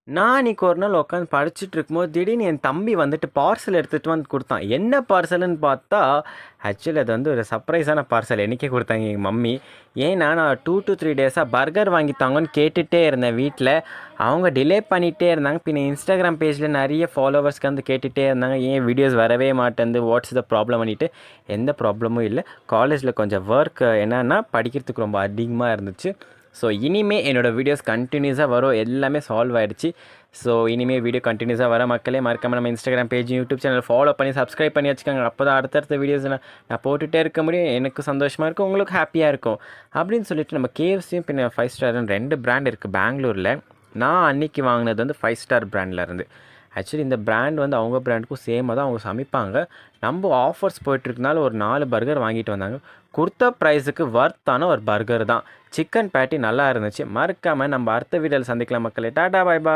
நான் அன்றைக்கி ஒரு நாள் உட்காந்து படிச்சுட்டு இருக்கும்போது திடீர்னு என் தம்பி வந்துட்டு பார்சல் எடுத்துகிட்டு வந்து கொடுத்தான். என்ன பார்சல்னு பார்த்தா, ஆக்சுவலி அது வந்து ஒரு சர்ப்ரைஸான பார்சல் எனக்கே கொடுத்தாங்க எங்கள் மம்மி. ஏன்னா நான் 2 to 3 டேஸாக பர்கர் வாங்கி தாங்கன்னு கேட்டுகிட்டே இருந்தேன் வீட்டில். அவங்க டிலே பண்ணிகிட்டே இருந்தாங்க. பின்ன இன்ஸ்டாகிராம் பேஜில் நிறைய ஃபாலோவர்ஸ்க்கு வந்து கேட்டுகிட்டே இருந்தாங்க, ஏன் வீடியோஸ் வரவே மாட்டேங்குது, வாட்ஸ் த ப்ராப்ளம் பண்ணிட்டு. எந்த ப்ராப்ளமும் இல்லை. காலேஜில் கொஞ்சம் ஒர்க் என்னன்னா படிக்கிறதுக்கு ரொம்ப அதிகமாக இருந்துச்சு. ஸோ இனிமேல் என்னோடய வீடியோஸ் கண்டினியூஸாக வரும். எல்லாமே சால்வ் ஆகிடுச்சு. ஸோ இனிமேல் வீடியோ கண்டினியூஸாக வர மக்களே மறக்காமல் நம்ம Instagram page, YouTube channel follow பண்ணி சப்ஸ்கிரைப் பண்ணி வச்சுக்கோங்க. அப்போ தான் அடுத்தடுத்த வீடியோஸ் நான் போட்டுகிட்டே இருக்க முடியும். எனக்கு சந்தோஷமாக இருக்கும், உங்களுக்கு ஹாப்பியாக இருக்கும் அப்படின்னு சொல்லிட்டு நம்ம கேஎஃப்சியும் பின்ன 5 ஸ்டார்னு 2 பிராண்ட் இருக்குது பெங்களூரில். நான் அன்றைக்கி வாங்கினது வந்து 5 ஸ்டார் பிராண்டில் இருந்து. ஆக்சுவலி இந்த பிராண்ட் வந்து அவங்க பிராண்டுக்கும் சேமாக தான் அவங்க சமைப்பாங்க. நம்ம ஆஃபர்ஸ் போயிட்டுருக்கனால ஒரு 4 பர்கர் வாங்கிட்டு வந்தாங்க. கொடுத்த ப்ரைஸுக்கு வர்த்தான ஒரு பர்கர் தான். சிக்கன் பேட்டி நல்லா இருந்துச்சு. மறக்காமல் நம்ம அடுத்த வீடியோவில் சந்திக்கலாம் மக்களே. Tata bye bye.